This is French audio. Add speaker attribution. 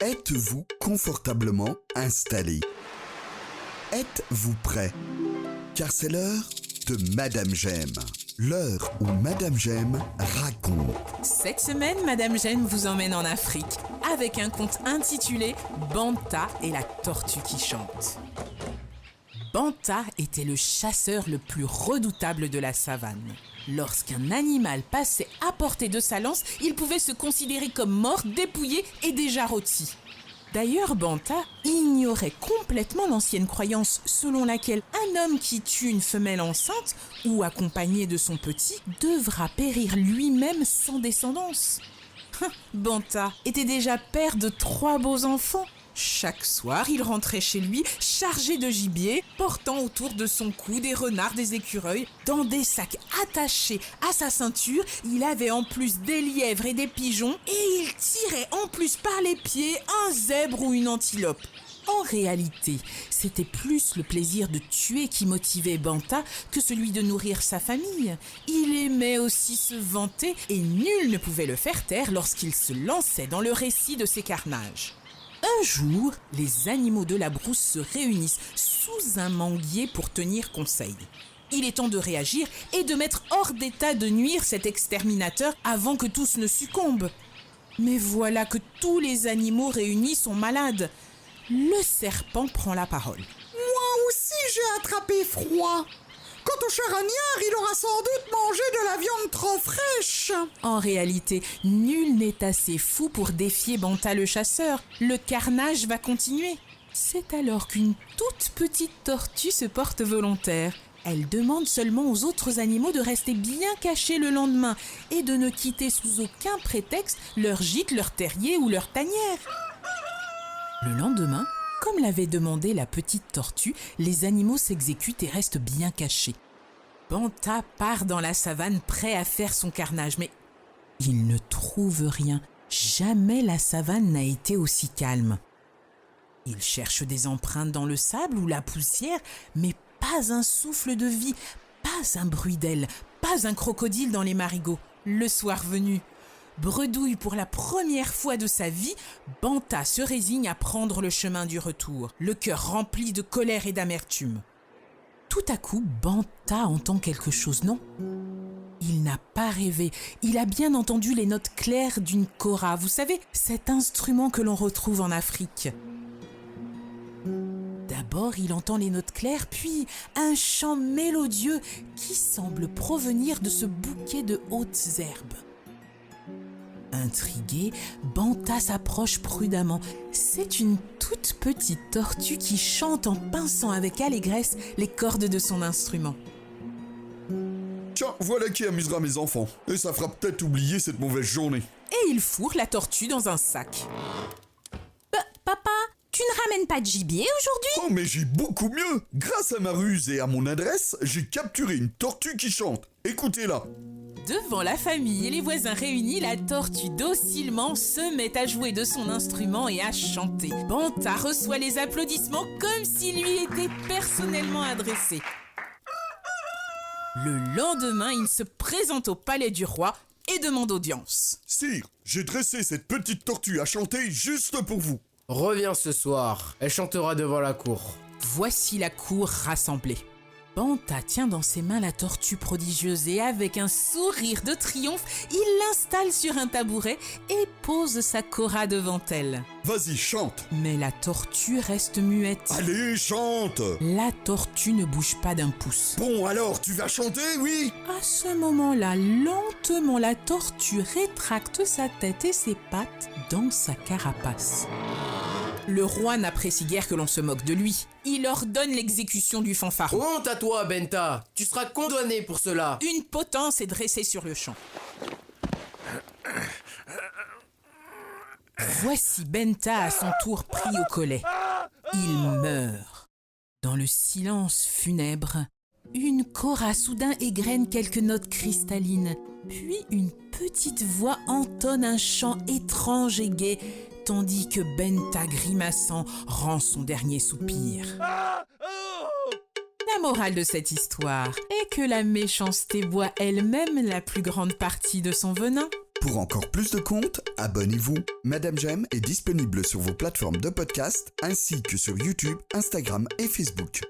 Speaker 1: Êtes-vous confortablement installé? Êtes-vous prêt? Car c'est l'heure de Madame Gemme. L'heure où Madame Gemme raconte.
Speaker 2: Cette semaine, Madame Gemme vous emmène en Afrique avec un conte intitulé Banta et la tortue qui chante. Banta était le chasseur le plus redoutable de la savane. Lorsqu'un animal passait à portée de sa lance, il pouvait se considérer comme mort, dépouillé et déjà rôti. D'ailleurs, Banta ignorait complètement l'ancienne croyance selon laquelle un homme qui tue une femelle enceinte ou accompagné de son petit devra périr lui-même sans descendance. Banta était déjà père de 3 beaux enfants. Chaque soir, il rentrait chez lui chargé de gibier, portant autour de son cou des renards, des écureuils. Dans des sacs attachés à sa ceinture, il avait en plus des lièvres et des pigeons et il tirait en plus par les pieds un zèbre ou une antilope. En réalité, c'était plus le plaisir de tuer qui motivait Banta que celui de nourrir sa famille. Il aimait aussi se vanter et nul ne pouvait le faire taire lorsqu'il se lançait dans le récit de ses carnages. Un jour, les animaux de la brousse se réunissent sous un manguier pour tenir conseil. Il est temps de réagir et de mettre hors d'état de nuire cet exterminateur avant que tous ne succombent. Mais voilà que tous les animaux réunis sont malades. Le serpent prend la parole.
Speaker 3: Moi aussi j'ai attrapé froid. Quant au charognard, il aura sans doute mangé de la viande trop fraîche.
Speaker 2: En réalité, nul n'est assez fou pour défier Banta le chasseur. Le carnage va continuer. C'est alors qu'une toute petite tortue se porte volontaire. Elle demande seulement aux autres animaux de rester bien cachés le lendemain et de ne quitter sous aucun prétexte leur gîte, leur terrier ou leur tanière. Le lendemain, comme l'avait demandé la petite tortue, les animaux s'exécutent et restent bien cachés. Banta part dans la savane prêt à faire son carnage, mais il ne trouve rien. Jamais la savane n'a été aussi calme. Il cherche des empreintes dans le sable ou la poussière, mais pas un souffle de vie, pas un bruit d'aile, pas un crocodile dans les marigots. Le soir venu, bredouille pour la première fois de sa vie, Banta se résigne à prendre le chemin du retour, le cœur rempli de colère et d'amertume. Tout à coup, Banta entend quelque chose, non? Il n'a pas rêvé, il a bien entendu les notes claires d'une kora, vous savez, cet instrument que l'on retrouve en Afrique. D'abord, il entend les notes claires, puis un chant mélodieux qui semble provenir de ce bouquet de hautes herbes. Intrigué, Banta s'approche prudemment. C'est une toute petite tortue qui chante en pinçant avec allégresse les cordes de son instrument.
Speaker 1: Tiens, voilà qui amusera mes enfants. Et ça fera peut-être oublier cette mauvaise journée.
Speaker 2: Et il fourre la tortue dans un sac.
Speaker 4: Papa, tu ne ramènes pas de gibier aujourd'hui?
Speaker 1: Oh, mais j'ai beaucoup mieux. Grâce à ma ruse et à mon adresse, j'ai capturé une tortue qui chante. Écoutez-la.
Speaker 2: Devant la famille et les voisins réunis, la tortue docilement se met à jouer de son instrument et à chanter. Banta reçoit les applaudissements comme s'il lui était personnellement adressé. Le lendemain, il se présente au palais du roi et demande audience.
Speaker 1: Sire, j'ai dressé cette petite tortue à chanter juste pour vous.
Speaker 5: Reviens ce soir, elle chantera devant la cour.
Speaker 2: Voici la cour rassemblée. Banta tient dans ses mains la tortue prodigieuse et avec un sourire de triomphe, il l'installe sur un tabouret et pose sa kora devant elle.
Speaker 1: Vas-y, chante.
Speaker 2: Mais la tortue reste muette.
Speaker 1: Allez, chante.
Speaker 2: La tortue ne bouge pas d'un pouce.
Speaker 1: Bon, alors, tu vas chanter, oui?
Speaker 2: À ce moment-là, lentement, la tortue rétracte sa tête et ses pattes dans sa carapace. Le roi n'apprécie guère que l'on se moque de lui. Il ordonne l'exécution du fanfaron.
Speaker 5: Honte à toi, Benta! Tu seras condamné pour cela!
Speaker 2: Une potence est dressée sur le champ. Voici Benta à son tour pris au collet. Il meurt. Dans le silence funèbre, une kora soudain égrène quelques notes cristallines, puis une petite voix entonne un chant étrange et gai, tandis que Benta, grimaçant, rend son dernier soupir. La morale de cette histoire est que la méchanceté boit elle-même la plus grande partie de son venin.
Speaker 1: Pour encore plus de contes, abonnez-vous. Madame Jem est disponible sur vos plateformes de podcast ainsi que sur YouTube, Instagram et Facebook.